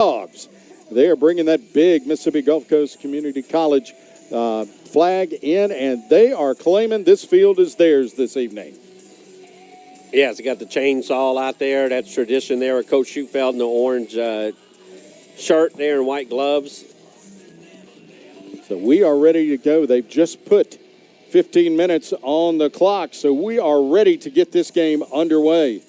Dogs. They are bringing that big Mississippi Gulf Coast Community College flag in, and they are claiming this field is theirs this evening. Yes, they got the chainsaw out there. That's tradition there with Coach Schufeld in the orange shirt there and white gloves. So we are ready to go. They've just put 15 minutes on the clock, so we are ready to get this game underway.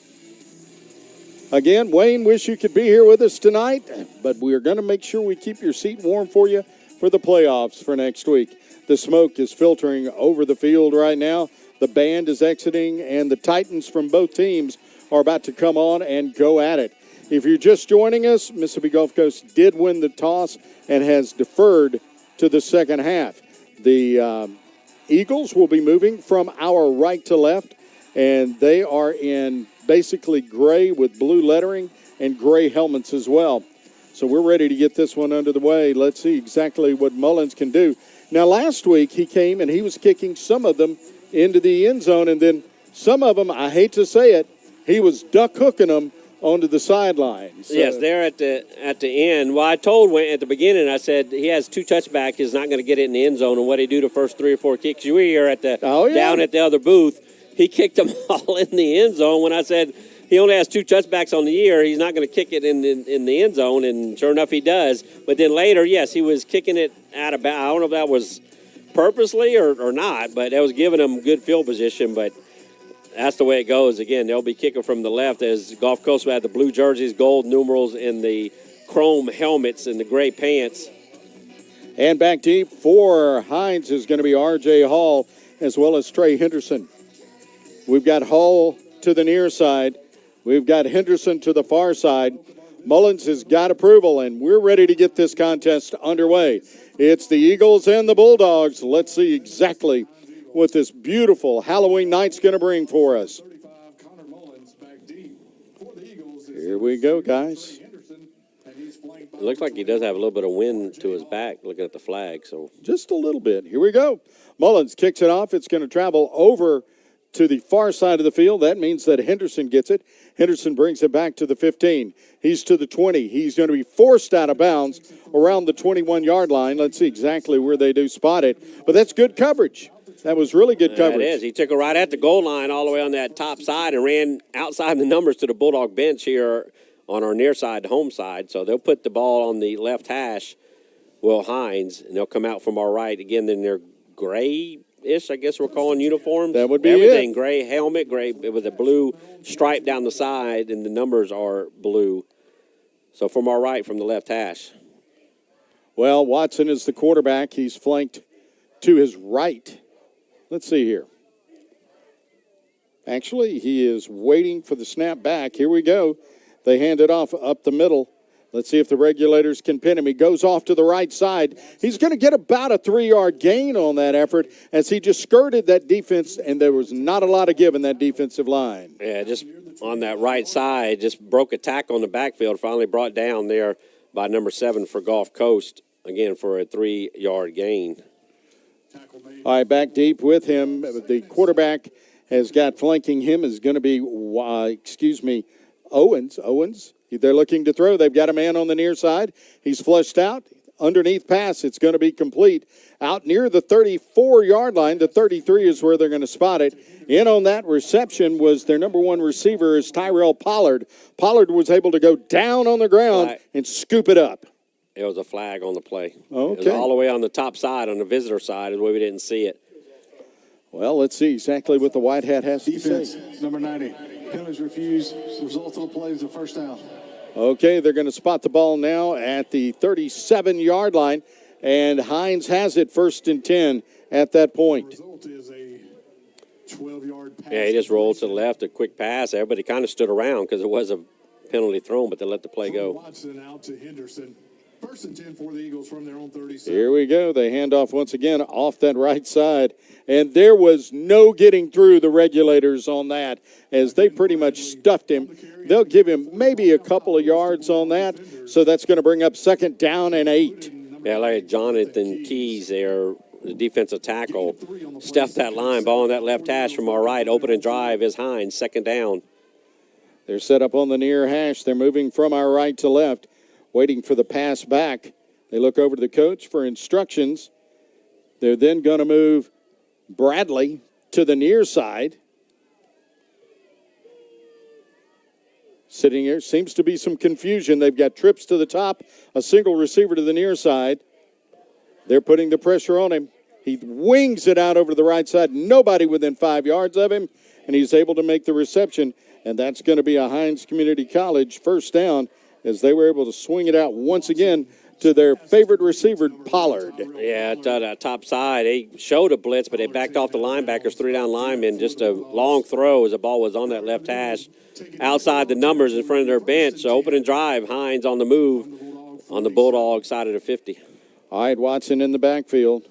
Again, Wayne, wish you could be here with us tonight, but we are going to make sure we keep your seat warm for you for the playoffs for next week. The smoke is filtering over the field right now. The band is exiting, and the Titans from both teams are about to come on and go at it. If you're just joining us, Mississippi Gulf Coast did win the toss and has deferred to the second half. The Eagles will be moving from our right to left, and they are in basically gray with blue lettering and gray helmets as well. So we're ready to get this one under the way. Let's see exactly what Mullins can do. Now, last week he came and he was kicking some of them into the end zone, and then some of them, I hate to say it, he was duck hooking them onto the sidelines. So. Yes, they're at the end. Well, I told Wayne at the beginning, I said he has two touchbacks. He's not going to get it in the end zone, and what he do the first 3 or 4 kicks. You were here at the down at the other booth. He kicked them all in the end zone when I said he only has 2 touchbacks on the year. He's not going to kick it in the end zone, and sure enough, he does. But then later, yes, he was kicking it out of bounds. I don't know if that was purposely or not, but that was giving him good field position. But that's the way it goes. Again, they'll be kicking from the left as Gulf Coast will have the blue jerseys, gold numerals, and the chrome helmets and the gray pants. And back deep for HINDS is going to be R.J. Hall as well as Trey Henderson. We've got Hall to the near side. We've got Henderson to the far side. Mullins has got approval, and we're ready to get this contest underway. It's the Eagles and the Bulldogs. Let's see exactly what this beautiful Halloween night's going to bring for us. Here we go, guys. It looks like he does have a little bit of wind to his back looking at the flag. So just a little bit. Here we go. Mullins kicks it off. It's going to travel over to the far side of the field. That means that Henderson gets it. Henderson brings it back to the 15. He's to the 20. He's going to be forced out of bounds around the 21-yard line. Let's see exactly where they do spot it. But that's good coverage. That was really good coverage. It is. He took it right at the goal line all the way on that top side and ran outside the numbers to the Bulldog bench here on our near side, the home side. So they'll put the ball on the left hash, Will HINDS, and they'll come out from our right. Again, then they're gray-ish, I guess we're calling uniforms. That would be everything. it. Gray helmet, gray with a blue stripe down the side, and the numbers are blue. So from our right, from the left hash. Well, Watson is the quarterback. He's flanked to his right. Let's see here. Actually, he is waiting for the snap back. Here we go. They hand it off up the middle. Let's see if the regulators can pin him. He goes off to the right side. He's going to get about a 3-yard gain on that effort as he just skirted that defense, and there was not a lot of give in that defensive line. Yeah, just on that right side, just broke a tackle on the backfield, finally brought down there by number 7 for Gulf Coast, again for a 3-yard gain. All right, back deep with him. The quarterback has got flanking him is going to be, Owens. They're looking to throw. They've got a man on the near side. He's flushed out. Underneath pass, it's going to be complete. Out near the 34-yard line, the 33 is where they're going to spot it. In on that reception was their number 1 receiver is Tyrell Pollard. Pollard was able to go down on the ground and scoop it up. It was a flag on the play. Okay. It was all the way on the top side, on the visitor side, is the way we didn't see it. Well, let's see exactly what the white hat has to Defense, say. number 90. Penalties refused. Result of the play is a first down. Okay, they're going to spot the ball now at the 37-yard line, and HINDS has it 1st and 10 at that point. Result is a 12-yard pass. Yeah, he just rolled to the left, a quick pass. Everybody kind of stood around because it was a penalty thrown, but they let the play go. Watson out to Henderson. 1st and 10 for the Eagles from their own 37. Here we go. They hand off once again off that right side. And there was no getting through the regulators on that as they pretty much stuffed him. They'll give him maybe a couple of yards on that. So that's going to bring up 2nd down and 8. Yeah, like Jonathan Keys there, the defensive tackle, stuffed that line, ball on that left hash from our right. Open and drive is HINDS, 2nd down. They're set up on the near hash. They're moving from our right to left. waiting for the pass back. They look over to the coach for instructions. They're then going to move Bradley to the near side. Sitting here, seems to be some confusion. They've got trips to the top, a single receiver to the near side. They're putting the pressure on him. He wings it out over to the right side. Nobody within 5 yards of him, and he's able to make the reception. And that's going to be a HINDS Community College first down as they were able to swing it out once again to their favorite receiver, Pollard. Yeah, to the top side. They showed a blitz, but they backed off the linebackers, 3-down linemen. Just a long throw as the ball was on that left hash. Outside the numbers in front of their bench. So open and drive. HINDS on the move on the Bulldog side of the 50. All right, Watson in the backfield.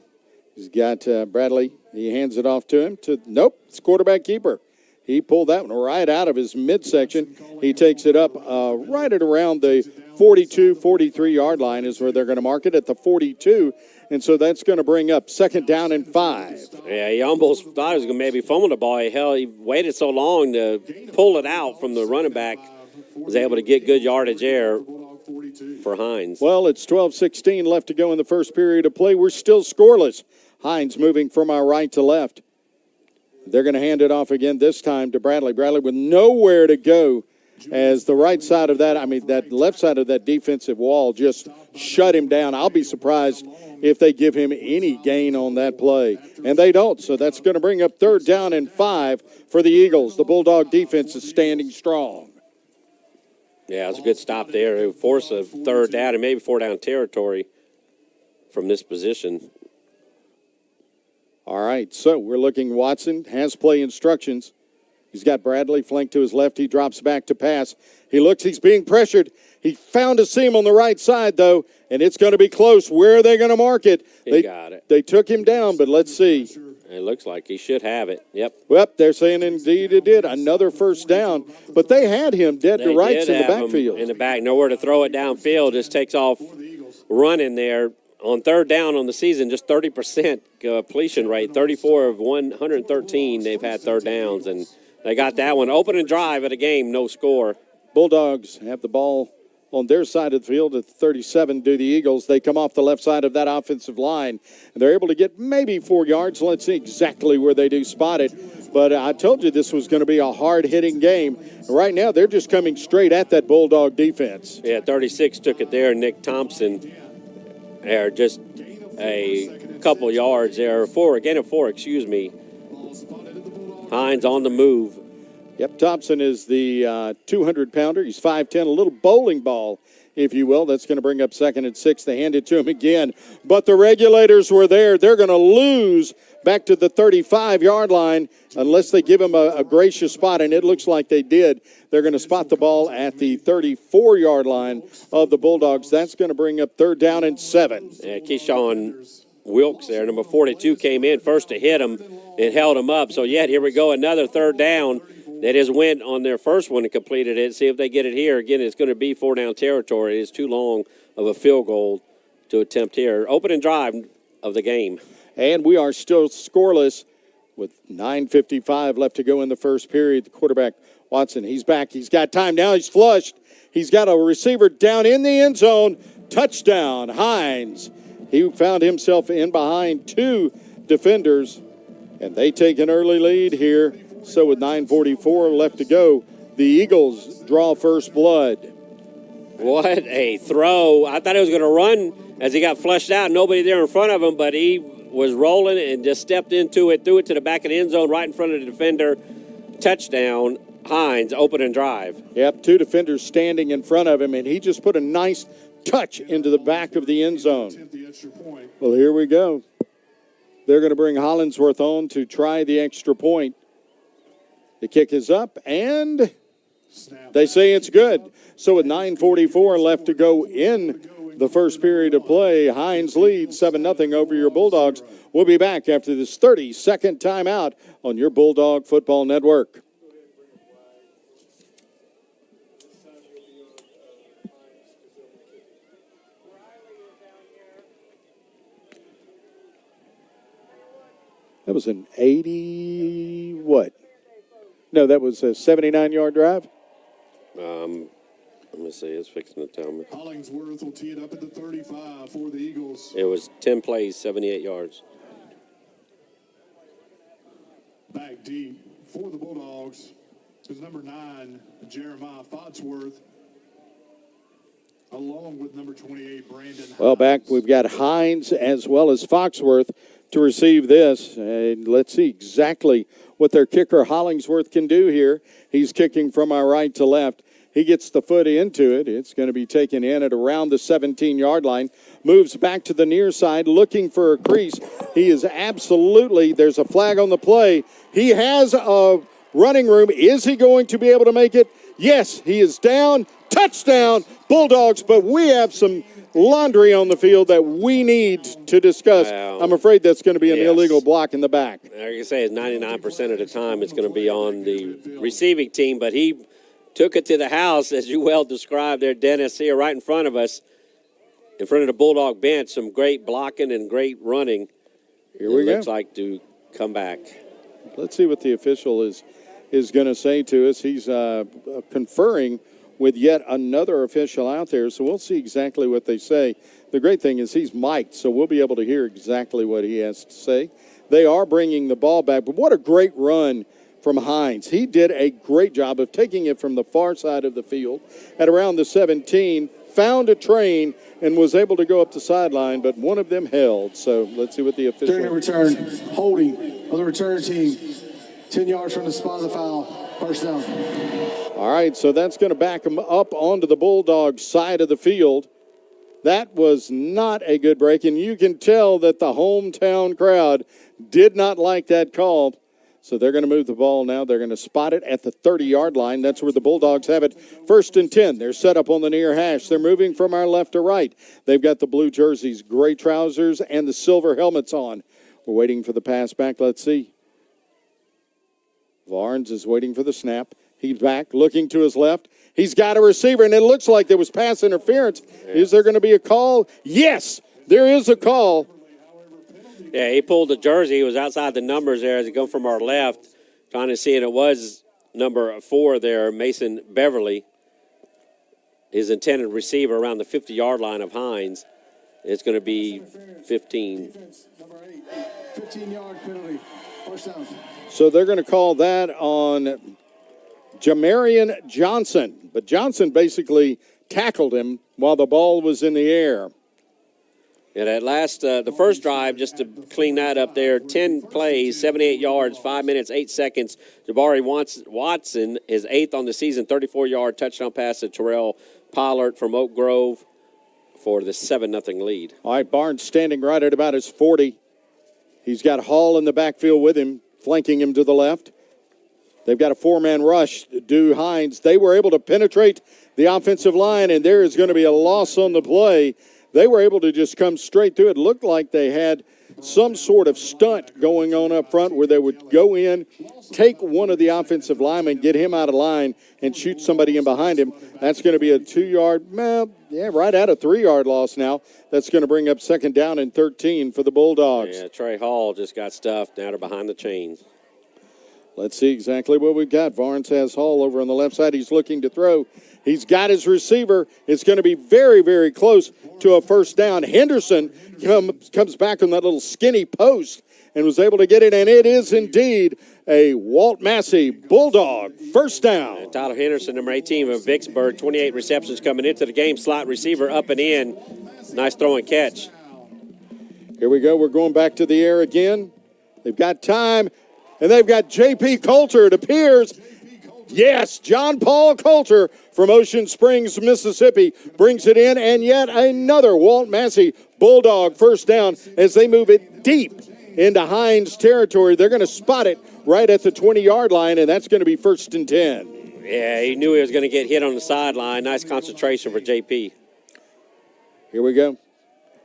He's got Bradley. He hands it off to him. Nope, it's quarterback keeper. He pulled that one right out of his midsection. He takes it up right at around the 42, 43-yard line is where they're going to mark it at the 42. And so that's going to bring up 2nd down and 5. Yeah, he almost thought he was going to maybe fumble the ball. He waited so long to pull it out from the running back. Was able to get good yardage there for HINDS. Well, it's 12-16 left to go in the first period of play. We're still scoreless. HINDS moving from our right to left. They're going to hand it off again this time to Bradley. Bradley with nowhere to go as the right side of that left side of that defensive wall just shut him down. I'll be surprised if they give him any gain on that play. And they don't, so that's going to bring up 3rd down and 5 for the Eagles. The Bulldog defense is standing strong. Yeah, it's a good stop there. It would force a 3rd down and maybe 4-down territory from this position. All right, so we're looking. Watson has play instructions. He's got Bradley flanked to his left. He drops back to pass. He looks. He's being pressured. He found a seam on the right side, though, and it's going to be close. Where are they going to mark it? They got it. They took him down, but let's see. It looks like he should have it. Yep. Well, they're saying indeed it did. Another first down, but they had him dead to rights in the backfield. In the back, nowhere to throw it downfield. Just takes off running there. On 3rd down on the season, just 30% completion rate. 34 of 113 they've had 3rd downs, and they got that one. Open and drive at a game, no score. Bulldogs have the ball on their side of the field at 37 to the Eagles. They come off the left side of that offensive line, and they're able to get maybe 4 yards. Let's see exactly where they do spot it. But I told you this was going to be a hard-hitting game. Right now, they're just coming straight at that Bulldog defense. Yeah, 36 took it there. Nick Thompson there, just a couple yards there. Gain of 4, excuse me. HINDS on the move. Yep, Thompson is the 200-pounder. He's 5'10", a little bowling ball, if you will. That's going to bring up 2nd and 6. They hand it to him again. But the regulators were there. They're going to lose back to the 35-yard line unless they give him a gracious spot, and it looks like they did. They're going to spot the ball at the 34-yard line of the Bulldogs. That's going to bring up 3rd down and 7. Yeah, Keyshawn Wilkes there, number 42, came in first to hit him and held him up. So, yet, here we go, another 3rd down. They just went on their first one and completed it. See if they get it here. Again, it's going to be 4-down territory. It's too long of a field goal to attempt here. Open and drive of the game. And we are still scoreless with 9:55 left to go in the first period. The quarterback, Watson, he's back. He's got time now. He's flushed. He's got a receiver down in the end zone. Touchdown, HINDS. He found himself in behind 2 defenders, and they take an early lead here. So with 9:44 left to go, the Eagles draw first blood. What a throw. I thought he was going to run as he got flushed out. Nobody there in front of him, but he was rolling and just stepped into it, threw it to the back of the end zone right in front of the defender. Touchdown, HINDS, open and drive. Yep, 2 defenders standing in front of him, and he just put a nice touch into the back of the end zone. Well, here we go. They're going to bring Hollingsworth on to try the extra point. The kick is up, and they say it's good. So with 9:44 left to go in the first period of play, HINDS leads 7-0 over your Bulldogs. We'll be back after this 30-second timeout on your Bulldog Football Network. That was an 80 what? No, that was a 79-yard drive. Let me me see. It's fixing to tell me. Hollingsworth will tee it up at the 35 for the Eagles. It was 10 plays, 78 yards. Back deep for the Bulldogs is number 9, Jeremiah Foxworth, along with number 28, Brandon Hines. Well, back we've got Hines as well as Foxworth to receive this. And let's see exactly what their kicker Hollingsworth can do here. He's kicking from our right to left. He gets the foot into it. It's going to be taken in at around the 17-yard line. Moves back to the near side, looking for a crease. He is absolutely, there's a flag on the play. He has a running room. Is he going to be able to make it? Yes, he is down. Touchdown, Bulldogs, but we have some laundry on the field that we need to discuss. Wow. I'm afraid that's going to be an illegal block in the back. Like I say, 99% of the time it's going to be on the receiving team, but he took it to the house, as you well described there, Dennis, here right in front of us, in front of the Bulldog bench. Some great blocking and great running. Here we go. Looks like to come back. Let's see what the official is going to say to us. He's conferring with yet another official out there, so we'll see exactly what they say. The great thing is he's mic'd, so we'll be able to hear exactly what he has to say. They are bringing the ball back, but what a great run from Hines. He did a great job of taking it from the far side of the field at around the 17, found a train, and was able to go up the sideline, but one of them held. So let's see what the official... During the return, holding of the return team, 10 yards from the spot of the foul, first down. All right, so that's going to back him up onto the Bulldogs side of the field. That was not a good break, and you can tell that the hometown crowd did not like that call. So they're going to move the ball now. They're going to spot it at the 30-yard line. That's where the Bulldogs have it. 1st and 10. They're set up on the near hash. They're moving from our left to right. They've got the blue jerseys, gray trousers, and the silver helmets on. We're waiting for the pass back. Let's see. Barnes is waiting for the snap. He's back, looking to his left. He's got a receiver, and it looks like there was pass interference. Yeah. Is there going to be a call? Yes, there is a call. Yeah, he pulled the jersey. He was outside the numbers there as he goes from our left, trying to see, and it was number 4 there, Mason Beverly, his intended receiver around the 50-yard line of Hines. It's going to be 15. Defense, number 8, 15-yard penalty, first down. So they're going to call that on Jamarian Johnson. But Johnson basically tackled him while the ball was in the air. Yeah, that last, the first drive, just to clean that up there, 10 plays, 78 yards, 5 minutes, 8 seconds. Jabari Watson is 8th on the season, 34-yard touchdown pass to Terrell Pollard from Oak Grove for the 7-0 lead. All right, Barnes standing right at about his 40. He's got Hall in the backfield with him, flanking him to the left. They've got a 4-man rush to Hines. They were able to penetrate the offensive line, and there is going to be a loss on the play. They were able to just come straight through. It looked like they had some sort of stunt going on up front where they would go in, take one of the offensive linemen, get him out of line, and shoot somebody in behind him. That's going to be a 2-yard, right at a 3-yard loss now. That's going to bring up 2nd down and 13 for the Bulldogs. Yeah, Trey Hall just got stuffed. Now they're behind the chains. Let's see exactly what we've got. Barnes has Hall over on the left side. He's looking to throw. He's got his receiver. It's going to be very, very close to a first down. Henderson comes back on that little skinny post and was able to get it, and it is indeed a Walt Massey Bulldog first down. Tyler Henderson, number 18 of Vicksburg, 28 receptions coming into the game. Slot receiver up and in. Nice throw and catch. Here we go. We're going back to the air again. They've got time, and they've got J.P. Coulter, it appears. Yes, John Paul Coulter from Ocean Springs, Mississippi, brings it in, and yet another Walt Massey Bulldog first down as they move it deep into Hines territory. They're going to spot it right at the 20-yard line, and that's going to be 1st and 10. Yeah, he knew he was going to get hit on the sideline. Nice concentration for JP. Here we go.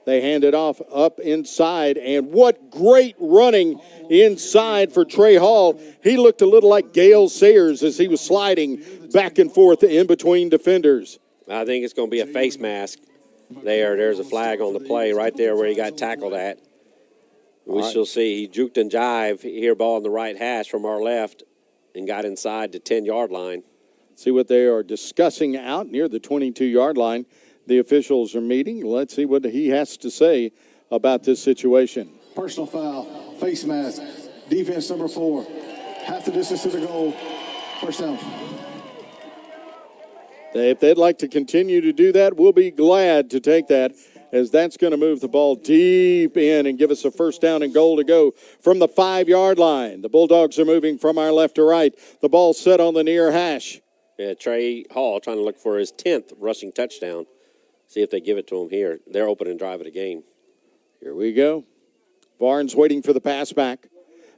They hand it off up inside, and what great running inside for Trey Hall. He looked a little like Gale Sayers as he was sliding back and forth in between defenders. I think it's going to be a face mask there. There's a flag on the play right there where he got tackled at. We shall see. He juked and jived here, ball on the right hash from our left, and got inside the 10-yard line. See what they are discussing out near the 22-yard line. The officials are meeting. Let's see what he has to say about this situation. Personal foul, face mask, defense number 4. Half the distance to the goal. First down. If they'd like to continue to do that, we'll be glad to take that, as that's going to move the ball deep in and give us a first down and goal to go from the 5-yard line. The Bulldogs are moving from our left to right. The ball set on the near hash. Yeah, Trey Hall trying to look for his 10th rushing touchdown. See if they give it to him here. They're opening drive of the game. Here we go. Barnes waiting for the pass back.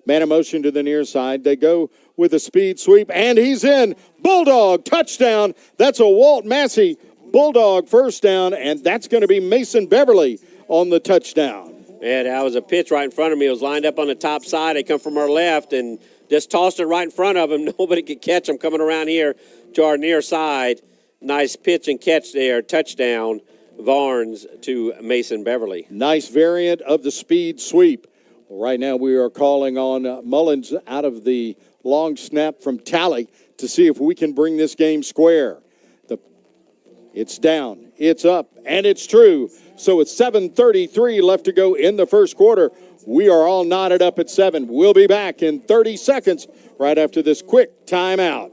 Man in motion to the near side. They go with a speed sweep, and he's in. Bulldog touchdown. That's a Walt Massey Bulldog first down, and that's going to be Mason Beverly on the touchdown. Yeah, that was a pitch right in front of me. It was lined up on the top side. They come from our left and just tossed it right in front of him. Nobody could catch him coming around here to our near side. Nice pitch and catch there. Touchdown, Barnes to Mason Beverly. Nice variant of the speed sweep. Well, right now we are calling on Mullins out of the long snap from Talley to see if we can bring this game square. It's down, it's up, and it's true. So it's 7:33 left to go in the first quarter. We are all knotted up at 7. We'll be back in 30 seconds right after this quick timeout.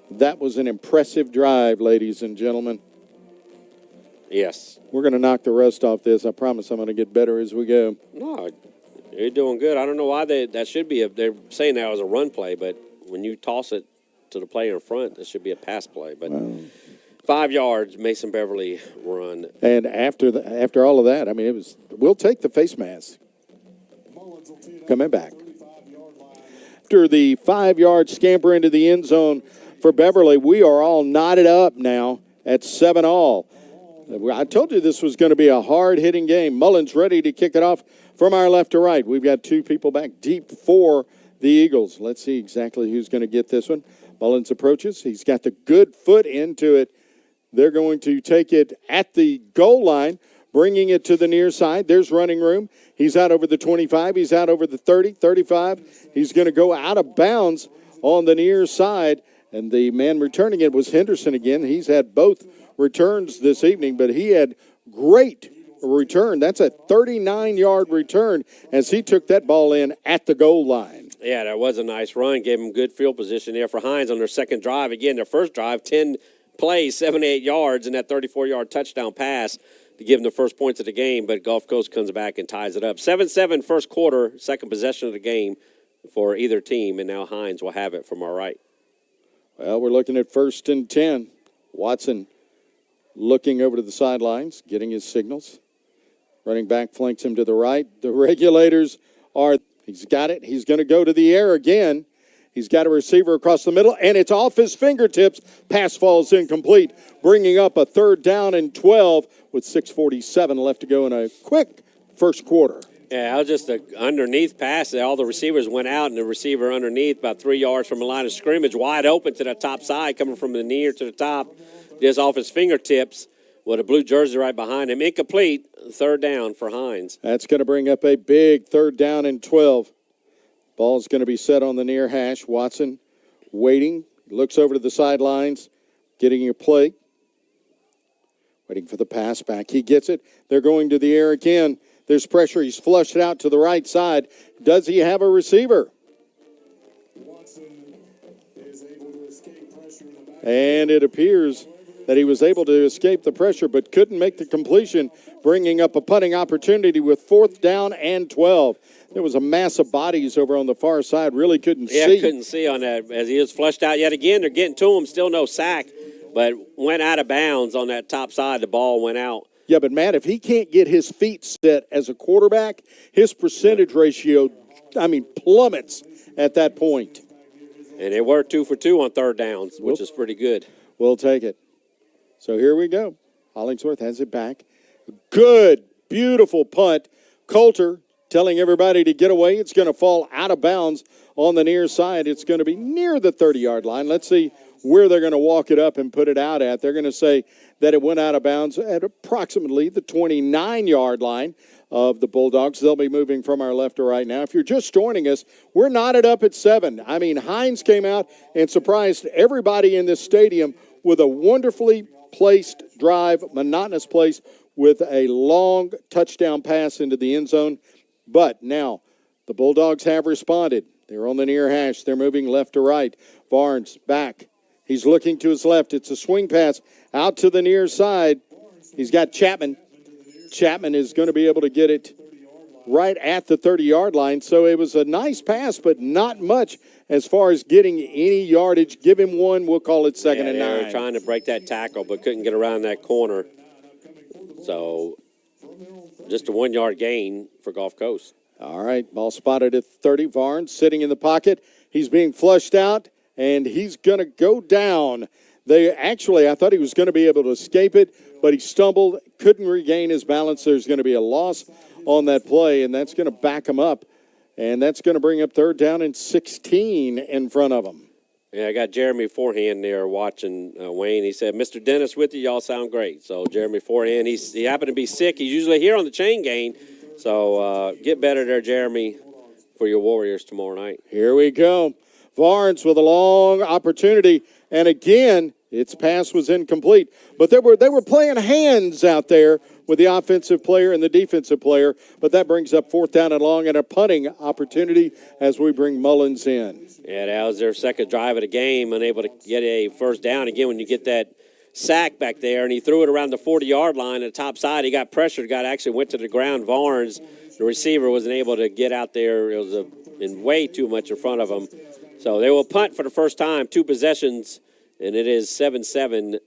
That was an impressive drive, ladies and gentlemen. Yes. We're going to knock the rust off this. I promise I'm going to get better as we go. No, you're doing good. I don't know why that should be they're saying that was a run play, but when you toss it to the player in front, it should be a pass play. But 5 yards, Mason Beverly run. And after all of that, I mean, we'll take the face mask. Coming back. After the 5-yard scamper into the end zone for Beverly, we are all knotted up now at 7-all. I told you this was going to be a hard-hitting game. Mullins ready to kick it off from our left to right. We've got 2 people back deep for the Eagles. Let's see exactly who's going to get this one. Mullins approaches. He's got the good foot into it. They're going to take it at the goal line, bringing it to the near side. There's running room. He's out over the 25. He's out over the 30, 35. He's going to go out of bounds on the near side. And the man returning it was Henderson again. He's had both returns this evening, but he had great return. That's a 39-yard return as he took that ball in at the goal line. Yeah, that was a nice run. Gave him good field position there for Hines on their second drive. Again, their first drive, 10 plays, 78 yards, and that 34-yard touchdown pass to give them the first points of the game. But Gulf Coast comes back and ties it up. 7-7 first quarter, second possession of the game for either team, and now Hines will have it from our right. Well, we're looking at 1st and 10. Watson looking over to the sidelines, getting his signals. Running back flanks him to the right. The regulators are, he's got it. He's going to go to the air again. He's got a receiver across the middle, and it's off his fingertips. Pass falls incomplete, bringing up a 3rd down and 12 with 6:47 left to go in a quick first quarter. Yeah, that was just an underneath pass. All the receivers went out, and the receiver underneath about 3 yards from the line of scrimmage, wide open to the top side, coming from the near to the top, just off his fingertips with a blue jersey right behind him. Incomplete, 3rd down for Hines. That's going to bring up a big 3rd down and 12. Ball's going to be set on the near hash. Watson waiting, looks over to the sidelines, getting a play. Waiting for the pass back. He gets it. They're going to the air again. There's pressure. He's flushed out to the right side. Does he have a receiver? Watson is able to escape pressure in the back. And it appears that he was able to escape the pressure but couldn't make the completion, bringing up a punting opportunity with 4th down and 12. There was a mass of bodies over on the far side. Really couldn't see. Yeah, couldn't see on that as he was flushed out yet again. They're getting to him. Still no sack, but went out of bounds on that top side. The ball went out. Yeah, but, Matt, if he can't get his feet set as a quarterback, his percentage ratio, plummets at that point. And they were 2 for 2 on 3rd downs, which is pretty good. We'll take it. So here we go. Hollingsworth has it back. Good, beautiful punt. Coulter telling everybody to get away. It's going to fall out of bounds on the near side. It's going to be near the 30-yard line. Let's see where they're going to walk it up and put it out at. They're going to say that it went out of bounds at approximately the 29-yard line of the Bulldogs. They'll be moving from our left to right now. If you're just joining us, we're knotted up at 7. I mean, HINDS came out and surprised everybody in this stadium with a wonderfully placed drive, monotonous place with a long touchdown pass into the end zone. But now the Bulldogs have responded. They're on the near hash. They're moving left to right. Barnes back. He's looking to his left. It's a swing pass out to the near side. He's got Chapman. Chapman is going to be able to get it right at the 30-yard line. So it was a nice pass, but not much as far as getting any yardage. Give him one. We'll call it second and 9. They were trying to break that tackle, but couldn't get around that corner. So just a 1-yard gain for Gulf Coast. All right, ball spotted at 30. Barnes sitting in the pocket. He's being flushed out, and he's going to go down. I thought he was going to be able to escape it, but he stumbled, couldn't regain his balance. There's going to be a loss on that play, and that's going to back him up, and that's going to bring up 3rd down and 16 in front of him. Yeah, I got Jeremy Forehand there watching Wayne. He said, Mr. Dennis with you, y'all sound great. So Jeremy Forehand, he happened to be sick. He's usually here on the chain gang. So get better there, Jeremy, for your Warriors tomorrow night. Here we go. Barnes with a long opportunity, and again, its pass was incomplete. But they were playing hands out there with the offensive player and the defensive player, but that brings up 4th down and long and a punting opportunity as we bring Mullins in. Yeah, that was their second drive of the game, unable to get a first down. Again, when you get that sack back there, and he threw it around the 40-yard line at the top side. He got pressured, actually went to the ground. Barnes, the receiver, wasn't able to get out there. It was in way too much in front of him. So they will punt for the first time, 2 possessions, and it is 7-7,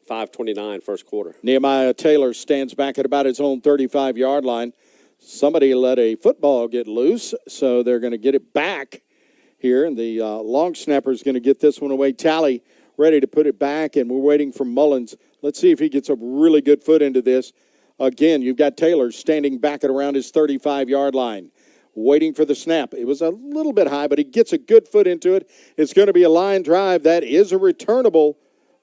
5:29 first quarter. Nehemiah Taylor stands back at about his own 35-yard line. Somebody let a football get loose, so they're going to get it back here, and the long snapper is going to get this one away. Tally ready to put it back, and we're waiting for Mullins. Let's see if he gets a really good foot into this. Again, you've got Taylor standing back at around his 35-yard line, waiting for the snap. It was a little bit high, but he gets a good foot into it. It's going to be a line drive. That is a returnable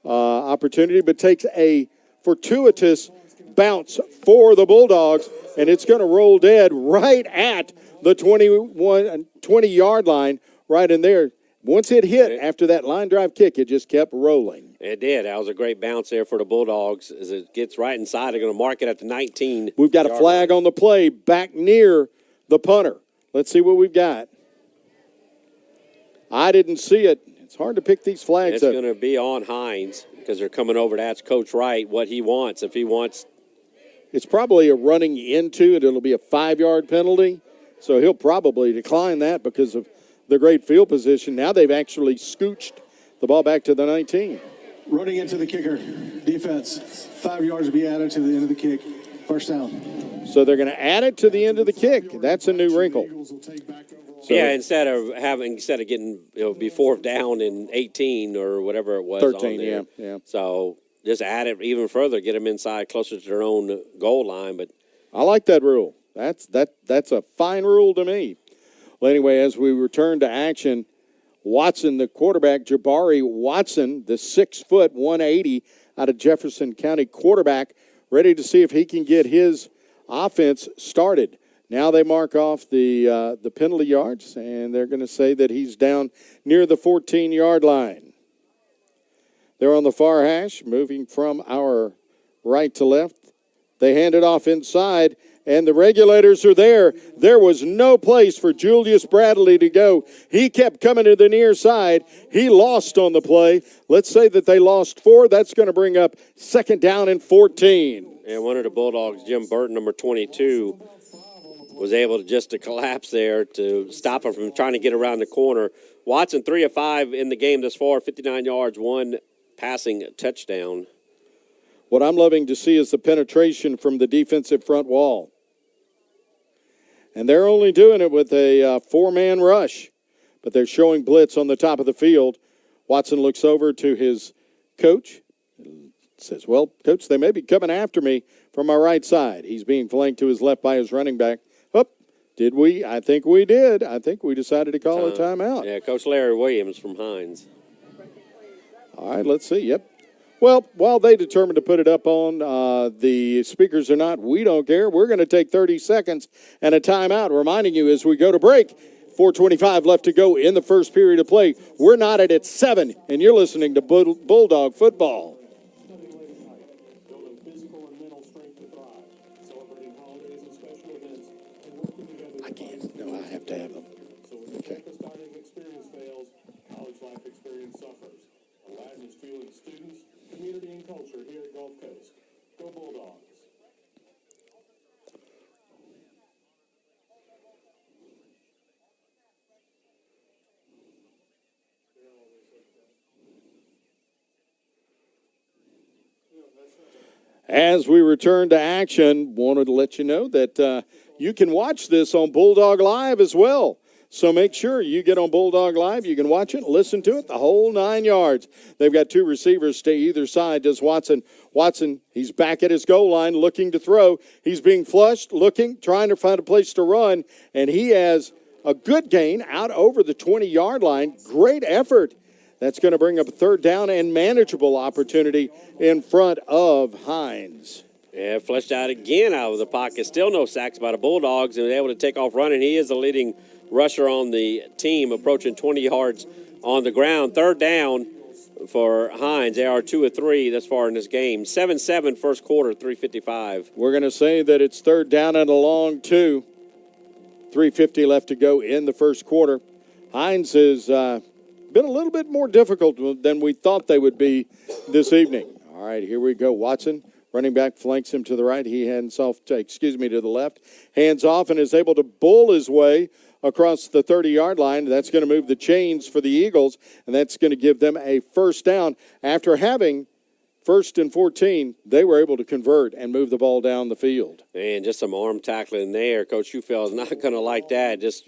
opportunity, but takes a fortuitous bounce for the Bulldogs, and it's going to roll dead right at the 20-yard line right in there. Once it hit after that line drive kick, it just kept rolling. It did. That was a great bounce there for the Bulldogs. As it gets right inside, they're going to mark it at the 19. We've got a flag on the play back near the punter. Let's see what we've got. I didn't see it. It's hard to pick these flags up. It's going to be on HINDS because they're coming over to ask Coach Wright what he wants. If he wants. It's probably a running into it. It'll be a 5-yard penalty. So he'll probably decline that because of the great field position. Now they've actually scooched the ball back to the 19. Running into the kicker. Defense. 5 yards to be added to the end of the kick. First down. So they're going to add it to the end of the kick. That's a new wrinkle. So, yeah, instead of getting be 4th down and 18 or whatever it was. 13, on there. yeah. So just add it even further, get them inside closer to their own goal line. But I like that rule. That's a fine rule to me. Well, anyway, as we return to action, Watson, the quarterback, Jabari Watson, the 6-foot, 180 out of Jefferson County quarterback, ready to see if he can get his offense started. Now they mark off the penalty yards, and they're going to say that he's down near the 14-yard line. They're on the far hash, moving from our right to left. They hand it off inside, and the regulators are there. There was no place for Julius Bradley to go. He kept coming to the near side. He lost on the play. Let's say that they lost 4. That's going to bring up 2nd down and 14. And one of the Bulldogs, Jim Burton, number 22, was able to collapse there to stop him from trying to get around the corner. Watson, 3 of 5 in the game thus far, 59 yards, 1 passing touchdown. What I'm loving to see is the penetration from the defensive front wall. And they're only doing it with a 4-man rush, but they're showing blitz on the top of the field. Watson looks over to his coach and says, well, Coach, they may be coming after me from my right side. He's being flanked to his left by his running back. Did we? I think we did. I think we decided to call a timeout. Yeah, Coach Larry Williams from HINDS. All right, let's see. Yep. Well, while they determine to put it up on the speakers or not, we don't care. We're going to take 30 seconds and a timeout, reminding you as we go to break, 4:25 left to go in the first period of play. We're knotted at 7, and you're listening to Bulldog Football. I can't. No, I have to have them. Okay. Aladdin is fueling students, community, and culture here at Gulf Coast. Go Bulldogs. As we return to action, wanted to let you know that you can watch this on Bulldog Live as well. So make sure you get on Bulldog Live. You can watch it, listen to it, the whole 9 yards. They've got 2 receivers to either side. Does Watson. Watson, he's back at his goal line looking to throw. He's being flushed, looking, trying to find a place to run, and he has a good gain out over the 20-yard line. Great effort. That's going to bring up a third down and manageable opportunity in front of HINDS. Yeah, flushed out again out of the pocket. Still no sacks by the Bulldogs, and able to take off running. He is the leading rusher on the team, approaching 20 yards on the ground. Third down for HINDS. They are 2 of 3 thus far in this game. 7-7 first quarter, 3:55. We're going to say that it's third down and a long 2. 3:50 left to go in the first quarter. HINDS has been a little bit more difficult than we thought they would be this evening. All right, here we go. Watson, running back, flanks him to the right. He hands off to the left. Hands off and is able to bull his way across the 30-yard line. That's going to move the chains for the Eagles, and that's going to give them a first down. After having 1st and 14, they were able to convert and move the ball down the field. And just some arm tackling there. Coach Schufel is not going to like that. Just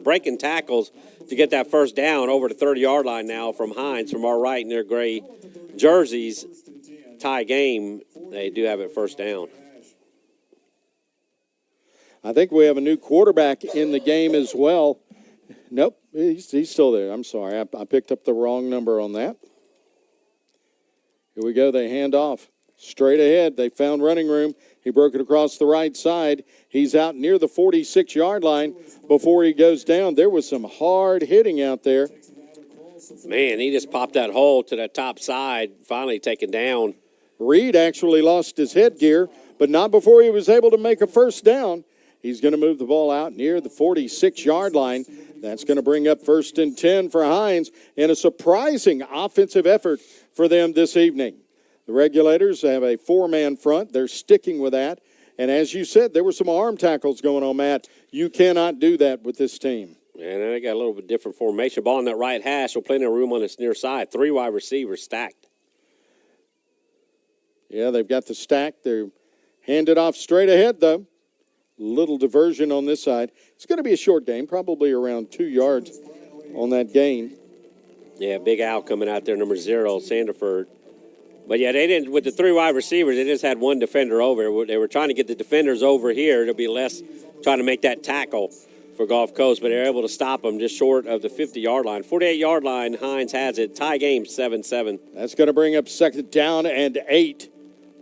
breaking tackles to get that first down over the 30-yard line now from HINDS from our right in their gray jerseys. Tie game. They do have it first down. I think we have a new quarterback in the game as well. Nope, he's still there. I'm sorry. I picked up the wrong number on that. Here we go. They hand off. Straight ahead. They found running room. He broke it across the right side. He's out near the 46-yard line before he goes down. There was some hard hitting out there. Man, he just popped that hole to the top side, finally taken down. Reed actually lost his headgear, but not before he was able to make a first down. He's going to move the ball out near the 46-yard line. That's going to bring up 1st and 10 for HINDS, and a surprising offensive effort for them this evening. The Regulators have a 4-man front. They're sticking with that. And as you said, there were some arm tackles going on, Matt. You cannot do that with this team. And they got a little bit different formation. Ball on that right hash. We'll plenty of room on this near side. 3 wide receivers stacked. Yeah, they've got the stack. They're handed off straight ahead, though. Little diversion on this side. It's going to be a short game, probably around 2 yards on that gain. Yeah, Big Al coming out there, number 0, Sanderford. But, yeah, they didn't, with the 3 wide receivers, they just had 1 defender over. They were trying to get the defenders over here. There'll be less trying to make that tackle for Gulf Coast, but they're able to stop them just short of the 50-yard line. 48-yard line, HINDS has it. Tie game, 7-7. That's going to bring up 2nd down and 8.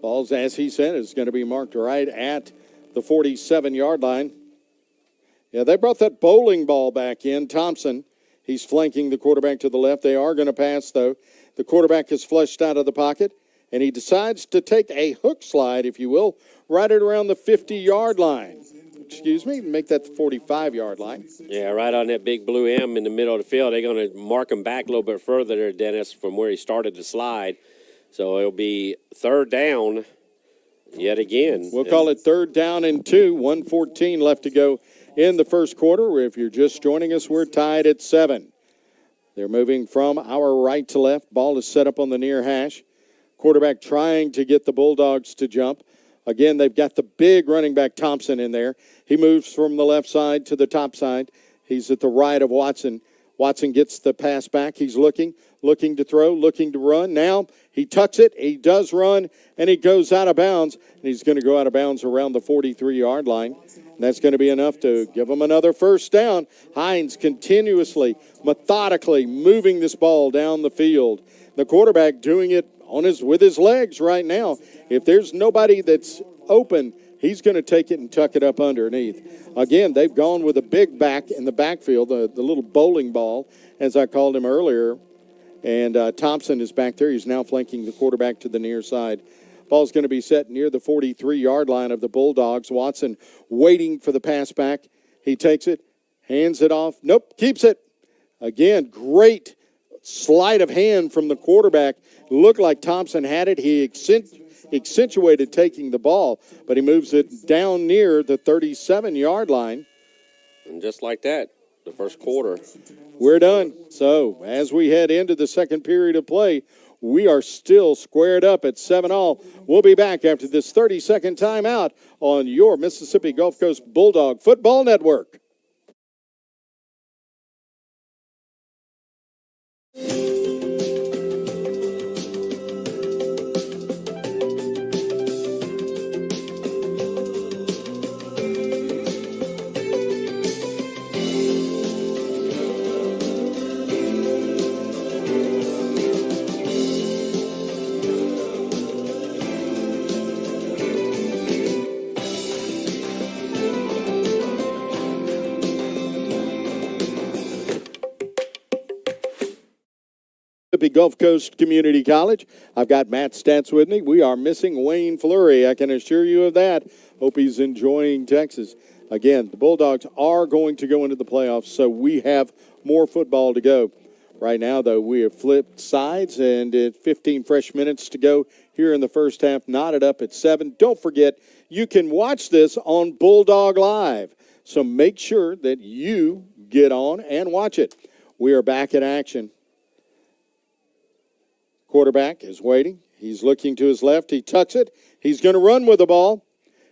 Balls, as he said, is going to be marked right at the 47-yard line. Yeah, they brought that bowling ball back in. Thompson, he's flanking the quarterback to the left. They are going to pass, though. The quarterback is flushed out of the pocket, and he decides to take a hook slide, if you will, right at around the 50-yard line. Excuse me, make that the 45-yard line. Yeah, right on that big blue M in the middle of the field. They're going to mark him back a little bit further there, Dennis, from where he started to slide. So it'll be 3rd down yet again. We'll call it 3rd down and 2. 1:14 left to go in the first quarter. If you're just joining us, we're tied at 7. They're moving from our right to left. Ball is set up on the near hash. Quarterback trying to get the Bulldogs to jump. Again, they've got the big running back Thompson in there. He moves from the left side to the top side. He's at the right of Watson. Watson gets the pass back. He's looking to throw, looking to run. Now he tucks it. He does run, and he goes out of bounds. And he's going to go out of bounds around the 43-yard line. And that's going to be enough to give them another first down. HINDS continuously, methodically moving this ball down the field. The quarterback doing it with his legs right now. If there's nobody that's open, he's going to take it and tuck it up underneath. Again, they've gone with a big back in the backfield, the little bowling ball, as I called him earlier. And Thompson is back there. He's now flanking the quarterback to the near side. Ball's going to be set near the 43-yard line of the Bulldogs. Watson waiting for the pass back. He takes it, hands it off. Nope, keeps it. Again, great sleight of hand from the quarterback. Looked like Thompson had it. He accentuated taking the ball, but he moves it down near the 37-yard line. And just like that, the first quarter. We're done. So as we head into the second period of play, we are still squared up at 7-all. We'll be back after this 30-second timeout on your Mississippi Gulf Coast Bulldog Football Network. Gulf Coast Community College. I've got Matt Stats with me. We are missing Wayne Fleury. I can assure you of that. Hope he's enjoying Texas. Again, the Bulldogs are going to go into the playoffs, so we have more football to go. Right now, though, we have flipped sides, and at 15 fresh minutes to go here in the first half, knotted up at 7. Don't forget, you can watch this on Bulldog Live, so make sure that you get on and watch it. We are back in action. Quarterback is waiting. He's looking to his left. He tucks it. He's going to run with the ball.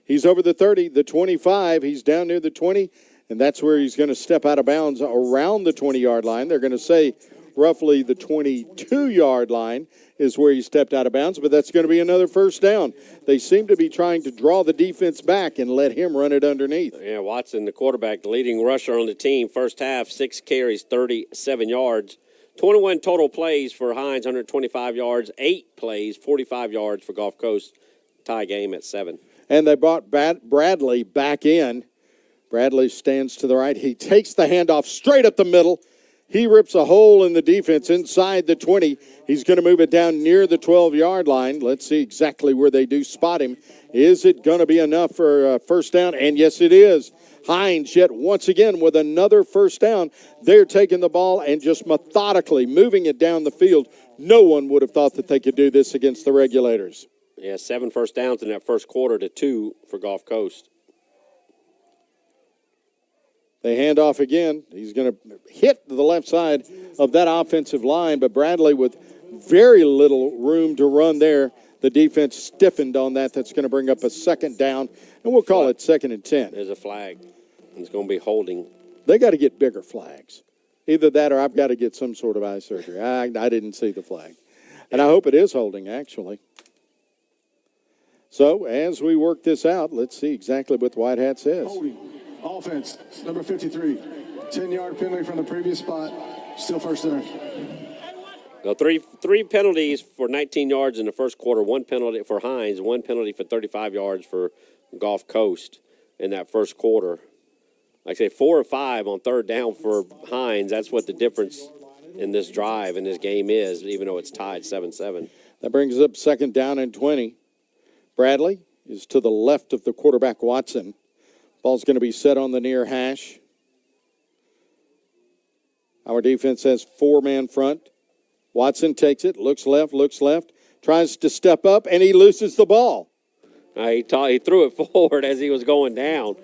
He's over the 30, the 25. He's down near the 20, and that's where he's going to step out of bounds around the 20-yard line. They're going to say roughly the 22-yard line is where he stepped out of bounds, but that's going to be another first down. They seem to be trying to draw the defense back and let him run it underneath. Yeah, Watson, the quarterback, the leading rusher on the team. First half, 6 carries, 37 yards. 21 total plays for HINDS, 125 yards. 8 plays, 45 yards for Gulf Coast. Tie game at 7. And they brought Bradley back in. Bradley stands to the right. He takes the handoff straight up the middle. He rips a hole in the defense inside the 20. He's going to move it down near the 12-yard line. Let's see exactly where they do spot him. Is it going to be enough for a first down? And yes, it is. HINDS yet once again with another first down. They're taking the ball and just methodically moving it down the field. No one would have thought that they could do this against the Regulators. Yeah, 7 first downs in that first quarter to 2 for Gulf Coast. They hand off again. He's going to hit the left side of that offensive line, but Bradley with very little room to run there. The defense stiffened on that. That's going to bring up a second down, and we'll call it 2nd and 10. There's a flag. It's going to be holding. They got to get bigger flags. Either that or I've got to get some sort of eye surgery. I didn't see the flag. And I hope it is holding, actually. So as we work this out, let's see exactly what the White Hat says. Holding. Offense, number 53. 10-yard penalty from the previous spot. Still first down. Now, three penalties for 19 yards in the first quarter. 1 penalty for HINDS. 1 penalty for 35 yards for Gulf Coast in that first quarter. Like I say, 4 or 5 on third down for HINDS. That's what the difference in this drive in this game is, even though it's tied 7-7. That brings us up 2nd down and 20. Bradley is to the left of the quarterback, Watson. Ball's going to be set on the near hash. Our defense has 4-man front. Watson takes it, looks left, tries to step up, and he loses the ball. He threw it forward as he was going down.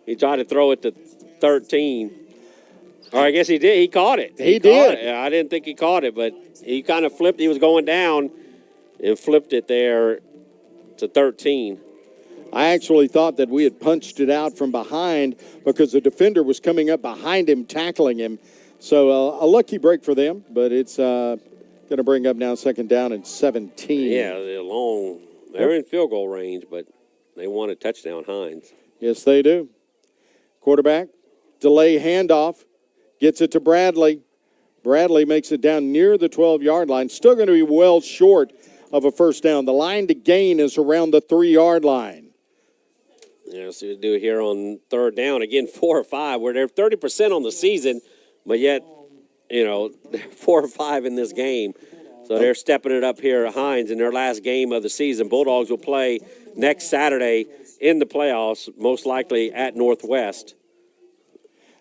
He tried to throw it to 13. Or I guess he did. He caught it. He did. It. I didn't think he caught it, but he kind of flipped. He was going down and flipped it there to 13. I actually thought that we had punched it out from behind because the defender was coming up behind him, tackling him. So a lucky break for them, but it's going to bring up now 2nd down and 17. Yeah, they're in field goal range, but they want a touchdown, HINDS. Yes, they do. Quarterback, delay handoff, gets it to Bradley. Bradley makes it down near the 12-yard line. Still going to be well short of a first down. The line to gain is around the 3-yard line. Yeah, so we do it here on third down. Again, 4 or 5. Where they're 30% on the season, but yet, they're 4 or 5 in this game. So they're stepping it up here at Hinds in their last game of the season. Bulldogs will play next Saturday in the playoffs, most likely at Northwest.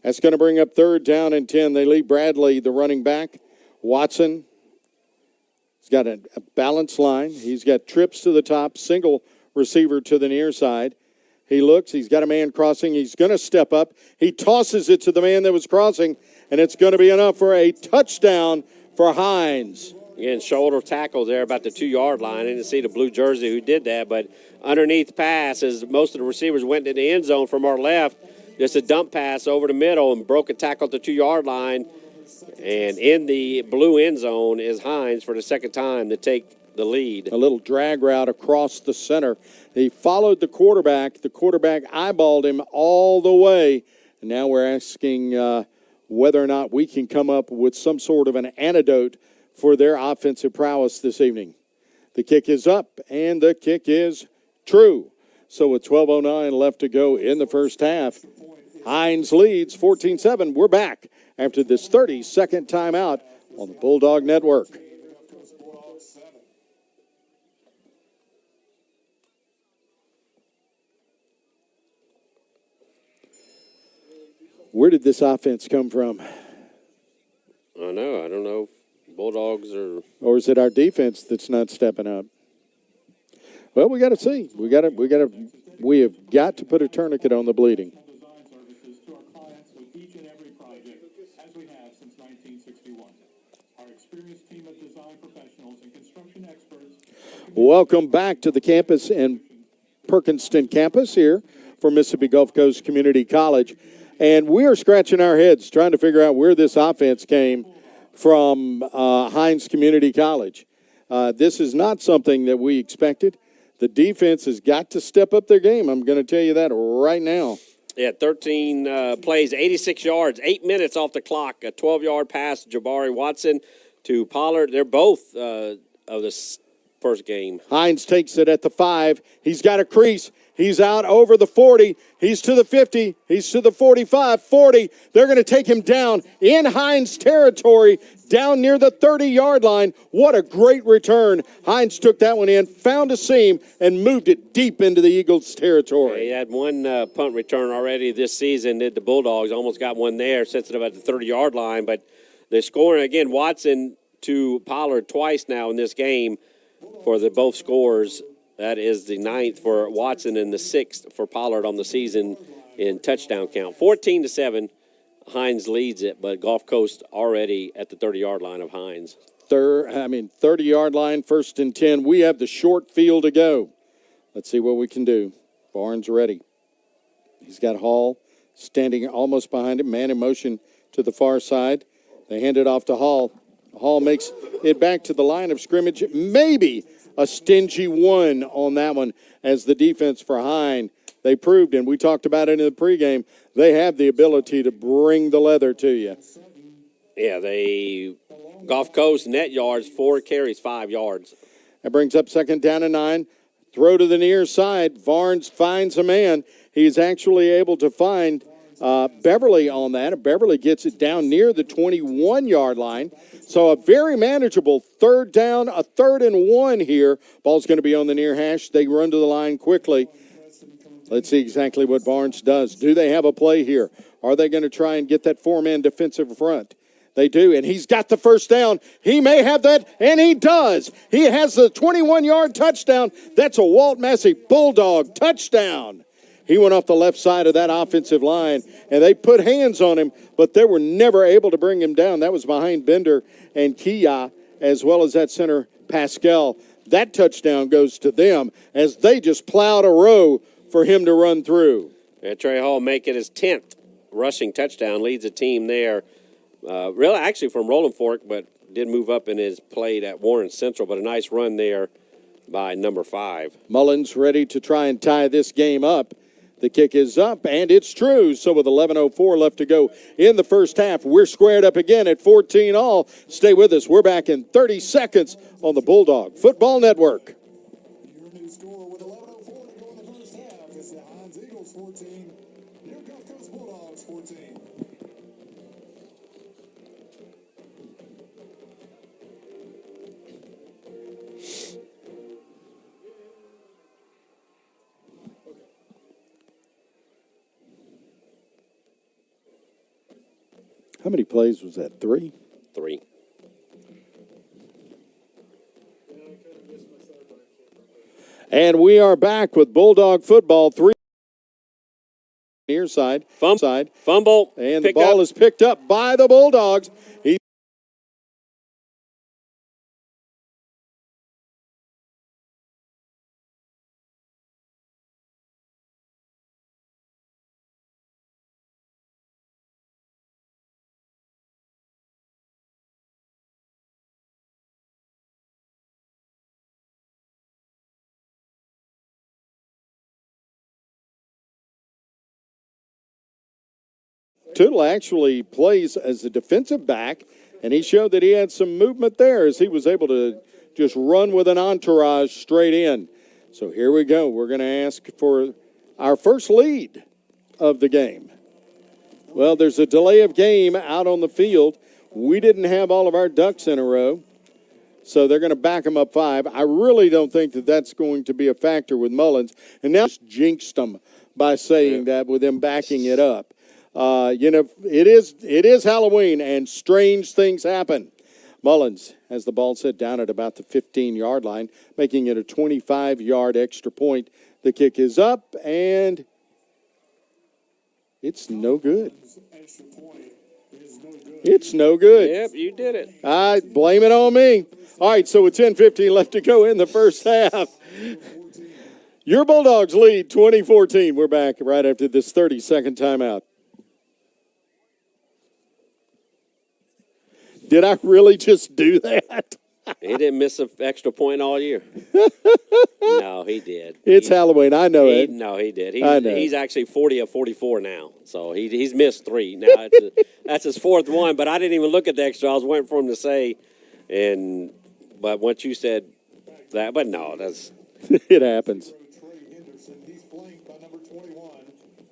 That's going to bring up third down and 10. They leave Bradley, the running back. Watson, he's got a balanced line. He's got trips to the top, single receiver to the near side. He looks, he's got a man crossing. He's going to step up. He tosses it to the man that was crossing, and it's going to be enough for a touchdown for Hinds. Again, shoulder tackle there about the 2-yard line. I didn't see the blue jersey who did that, but underneath pass as most of the receivers went to the end zone from our left, just a dump pass over the middle and broke a tackle at the 2-yard line. And in the blue end zone is Hinds for the second time to take the lead. A little drag route across the center. He followed the quarterback. The quarterback eyeballed him all the way. And now we're asking whether or not we can come up with some sort of an antidote for their offensive prowess this evening. The kick is up, and the kick is true. So with 12:09 left to go in the first half, Hinds leads 14-7. We're back after this 30-second timeout on the Bulldog Network. Where did this offense come from? I don't know. Bulldogs are... Or is it our defense that's not stepping up? Well, we got to see. We have got to put a tourniquet on the bleeding. Welcome back to the campus in Perkinston campus here for Mississippi Gulf Coast Community College. And we are scratching our heads trying to figure out where this offense came from Hinds Community College. This is not something that we expected. The defense has got to step up their game. I'm going to tell you that right now. Yeah, 13 plays, 86 yards, 8 minutes off the clock, a 12-yard pass, Jabari Watson to Pollard. They're both of this first game. Hinds takes it at the 5. He's got a crease. He's out over the 40. He's to the 50. He's to the 45, 40. They're going to take him down in Hinds territory, down near the 30-yard line. What a great return. Hinds took that one in, found a seam, and moved it deep into the Eagles' territory. He had one punt return already this season. Did the Bulldogs almost got one there, sets it up at the 30-yard line. But they're scoring, again, Watson to Pollard twice now in this game for the both scores. That is the 9th for Watson and the 6th for Pollard on the season in touchdown count. 14-7, Hinds leads it, but Gulf Coast already at the 30-yard line of Hinds. 30-yard line, 1st and 10. We have the short field to go. Let's see what we can do. Barnes ready. He's got Hall standing almost behind him. Man in motion to the far side. They hand it off to Hall. Hall makes it back to the line of scrimmage. Maybe a stingy one on that one as the defense for Hinds. They proved, and we talked about it in the pregame, they have the ability to bring the leather to you. Yeah, Gulf Coast net yards, 4 carries, 5 yards. That brings up 2nd down and 9. Throw to the near side. Barnes finds a man. He's actually able to find Beverly on that. Beverly gets it down near the 21-yard line. So a very manageable 3rd down, a 3rd and 1 here. Ball's going to be on the near hash. They run to the line quickly. Let's see exactly what Barnes does. Do they have a play here? Are they going to try and get that 4-man defensive front? They do, and he's got the 1st down. He may have that, and he does. He has the 21-yard touchdown. That's a Walt Massey Bulldog touchdown. He went off the left side of that offensive line, and they put hands on him, but they were never able to bring him down. That was behind Bender and Kia, as well as that center, Pascal. That touchdown goes to them as they just plowed a row for him to run through. And Trey Hall make it his 10th rushing touchdown, leads the team there. Really, actually from Rolling Fork, but did move up in his play at Warren Central, but a nice run there by number 5. Mullins ready to try and tie this game up. The kick is up, and it's true. So with 11:04 left to go in the first half, we're squared up again at 14 all. Stay with us. We're back in 30 seconds on the Bulldog Football Network. Your new score with 11:04 to go in the first half. It's the HINDS Eagles 14, New Gulf Coast Bulldogs 14. How many plays was that? 3? 3. And we are back with Bulldog football. 3 near side. Fumble. And the ball is picked up by the Bulldogs. Tootle actually plays as a defensive back, and he showed that he had some movement there as he was able to just run with an entourage straight in. So here we go. We're going to ask for our first lead of the game. Well, there's a delay of game out on the field. We didn't have all of our ducks in a row, so they're going to back them up 5. I really don't think that that's going to be a factor with Mullins. And now just jinxed them by saying that with them backing it up. It is Halloween, and strange things happen. Mullins has the ball set down at about the 15-yard line, making it a 25-yard extra point. The kick is up, and it's no good. It's no good. Yep, you did it. I blame it on me. All right, so with 10:15 left to go in the first half. Your Bulldogs lead 20-14. We're back right after this 30-second timeout. Did I really just do that? He didn't miss an extra point all year. No, he did. It's Halloween. I know it. No, he did. I know. He's actually 40 of 44 now. So he's missed 3. Now that's his 4th one, but I didn't even look at the extra. I was waiting for him to say, but once you said that, but no, that's. It happens. He's flanked by number 21,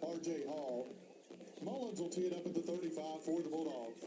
R.J. Hall. Mullins will tee it up at the 35 for the Bulldogs.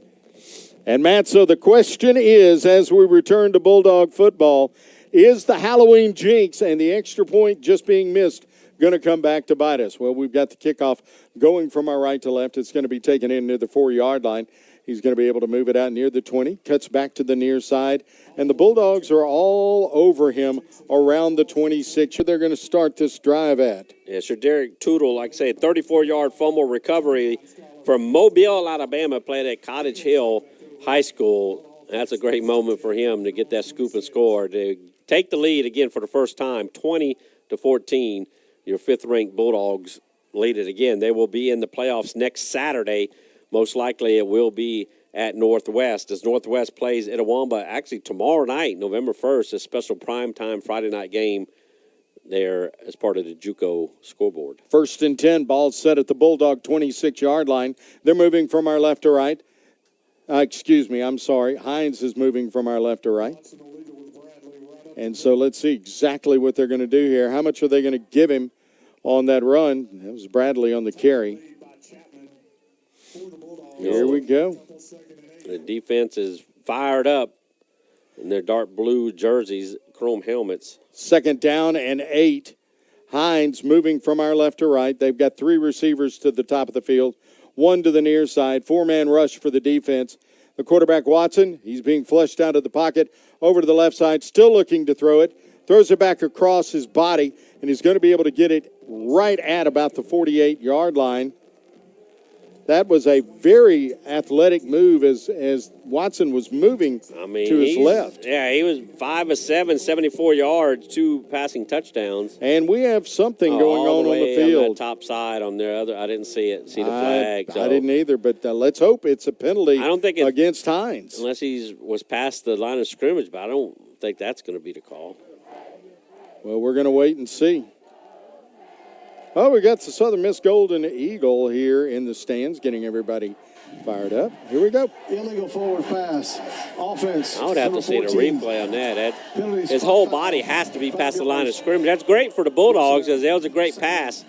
And, Matt, so the question is, as we return to Bulldog football, is the Halloween jinx and the extra point just being missed going to come back to bite us? Well, we've got the kickoff going from our right to left. It's going to be taken in near the 4-yard line. He's going to be able to move it out near the 20, cuts back to the near side, and the Bulldogs are all over him around the 26. They're going to start this drive at. Yeah, sure. Derek Tootle, like I said, 34-yard fumble recovery from Mobile, Alabama, played at Cottage Hill High School. That's a great moment for him to get that scoop and score, to take the lead again for the first time, 20-14. Your 5th-ranked Bulldogs lead it again. They will be in the playoffs next Saturday. Most likely it will be at Northwest, as Northwest plays Itawamba actually tomorrow night, November 1st, a special primetime Friday night game there as part of the JUCO scoreboard. 1st and 10, ball set at the Bulldog 26-yard line. They're moving from our left to right. Hinds is moving from our left to right. And so let's see exactly what they're going to do here. How much are they going to give him on that run? That was Bradley on the carry. Here we go. The defense is fired up in their dark blue jerseys, chrome helmets. 2nd down and 8. Hinds moving from our left to right. They've got 3 receivers to the top of the field, 1 to the near side, 4-man rush for the defense. The quarterback, Watson, he's being flushed out of the pocket over to the left side, still looking to throw it. Throws it back across his body, and he's going to be able to get it right at about the 48-yard line. That was a very athletic move as Watson was moving to his left. Yeah, he was 5 of 7, 74 yards, 2 passing touchdowns. And we have something going on the field. On the top side on their other. I didn't see it. See the flag. I didn't either, but let's hope it's a penalty. I don't think against Hinds. Unless he was past the line of scrimmage, but I don't think that's going to be the call. Well, we're going to wait and see. Well, we got the Southern Miss Golden Eagle here in the stands, getting everybody fired up. Here we go. Illegal forward pass. Offense. I would have to see the 14. replay on that. Penalties, His whole body has to be past the line of scrimmage. That's great for the Bulldogs because that was a great pass.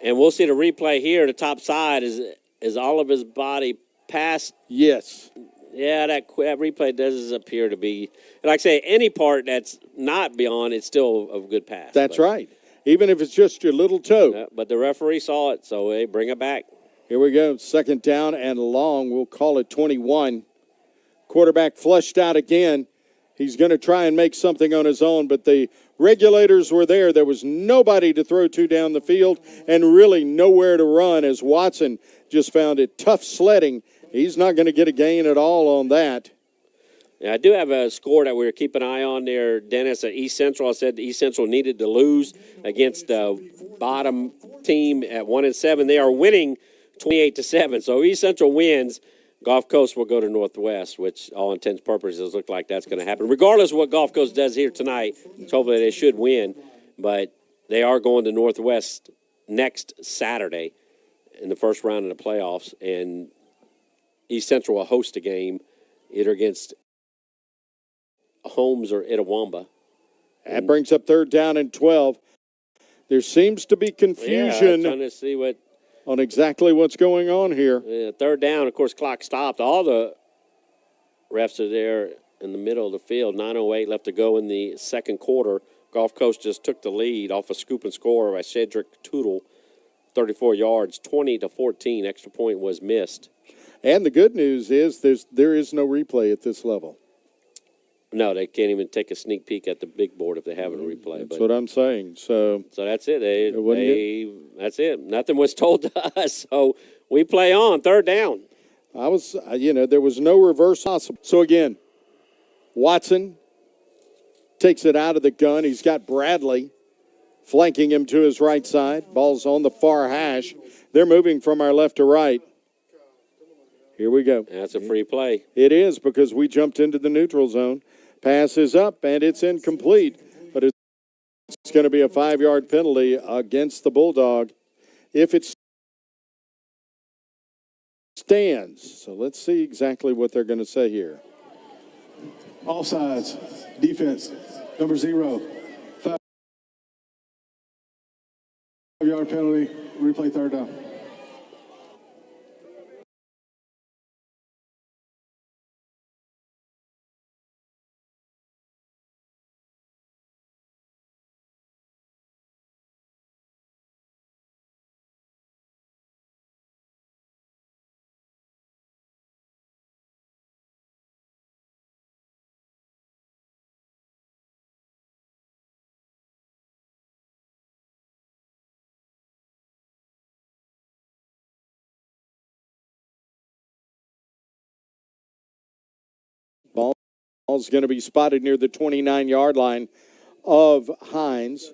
And we'll see the replay here. The top side is all of his body past. Yes. Yeah, that replay does appear to be. Like I say, any part that's not beyond, it's still a good pass. That's right. Even if it's just your little toe. But the referee saw it, so they bring it back. Here we go. Second down and long. We'll call it 21. Quarterback flushed out again. He's going to try and make something on his own, but the regulators were there. There was nobody to throw to down the field and really nowhere to run as Watson just found it tough sledding. He's not going to get a gain at all on that. Yeah, I do have a score that we're keeping an eye on there, Dennis, at East Central. I said East Central needed to lose against the bottom team at 1-7. They are winning 28-7. So East Central wins. Gulf Coast will go to Northwest, which all intents and purposes look like that's going to happen. Regardless of what Gulf Coast does here tonight, hopefully they should win. But they are going to Northwest next Saturday in the first round of the playoffs. And East Central will host a game either against Holmes or Itawamba. That brings up third down and 12. There seems to be confusion trying to see what on exactly what's going on here. Third down, of course, clock stopped. All the refs are there in the middle of the field. 9:08 left to go in the second quarter. Gulf Coast just took the lead off a scoop and score by Cedric Tootle, 34 yards, 20-14. Extra point was missed. And the good news is there is no replay at this level. No, they can't even take a sneak peek at the big board if they have a replay. That's what I'm saying. So that's it. That's it. Nothing was told to us. So we play on third down. there was no reverse possible. So again, Watson takes it out of the gun. He's got Bradley flanking him to his right side. Ball's on the far hash. They're moving from our left to right. Here we go. That's a free play. It is because we jumped into the neutral zone. Pass is up, and it's incomplete. But it's going to be a 5-yard penalty against the Bulldog if it stands. So let's see exactly what they're going to say here. Offsides. Defense. Number 0. 5-yard penalty. Replay third down. Ball's going to be spotted near the 29-yard line of HINDS.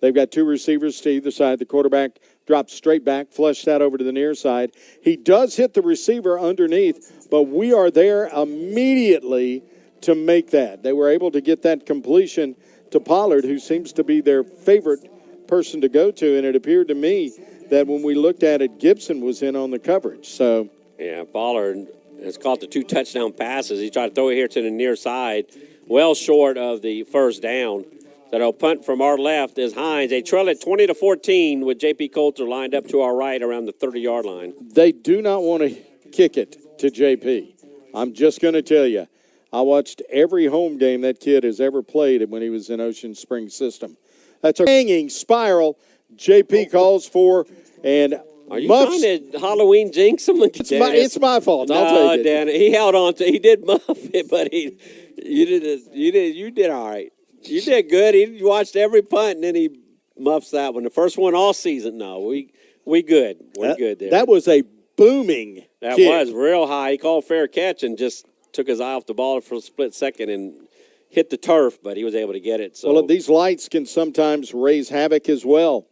They've got two receivers to either side. The quarterback drops straight back, flushed that over to the near side. He does hit the receiver underneath, but we are there immediately to make that. They were able to get that completion to Pollard, who seems to be their favorite person to go to, and it appeared to me that when we looked at it, Gibson was in on the coverage. So, yeah, Pollard has caught the 2 touchdown passes. He tried to throw it here to the near side, well short of the first down. So they'll punt from our left is HINDS. They trail it 20-14 with J.P. Coulter lined up to our right around the 30-yard line. They do not want to kick it to J.P. I'm just going to tell you, I watched every home game that kid has ever played when he was in Ocean Springs System. That's a hanging spiral J.P. calls for, and are you trying to Halloween jinx him? It's my fault. I'll take it. Dan, he held on to. He did muff it, but you did all right. You did good. He watched every punt, and then he muffs that one. The first one all season. No, we good. We're good there. That was a booming That kick. was real high. He called fair catch and just took his eye off the ball for a split second and hit the turf, but he was able to get it. So, well, these lights can sometimes raise havoc as well.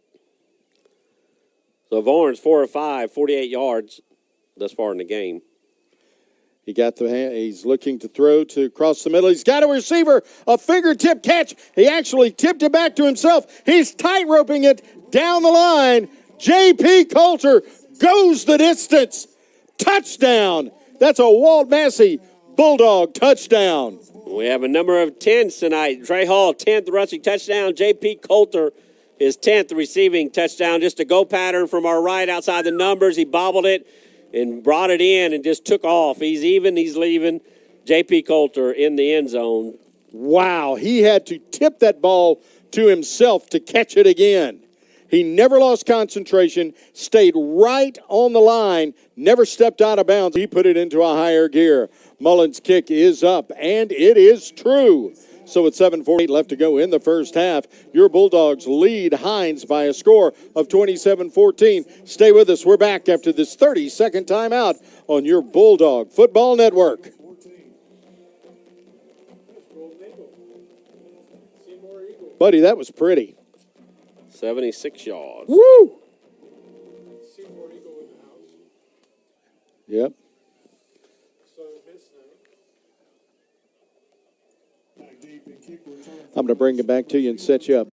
So Vaughn's 4 of 5, 48 yards thus far in the game. He got he's looking to throw to cross the middle. He's got a receiver, a fingertip catch. He actually tipped it back to himself. He's tight roping it down the line. J.P. Coulter goes the distance. Touchdown. That's a Walt Massey Bulldog touchdown. We have a number of 10s tonight. Trey Hall, 10th rushing touchdown. J.P. Coulter, his 10th receiving touchdown. Just a go pattern from our right outside the numbers. He bobbled it and brought it in and just took off. He's even, he's leaving. J.P. Coulter in the end zone. Wow, he had to tip that ball to himself to catch it again. He never lost concentration, stayed right on the line, never stepped out of bounds. He put it into a higher gear. Mullins' kick is up, and it is true. So with 7:48 left to go in the first half, your Bulldogs lead Hinds by a score of 27-14. Stay with us. We're back after this 30-second timeout on your Bulldog Football Network. Buddy, that was pretty. 76 yards. Woo! Yep. I'm going to bring it back to you and set you up.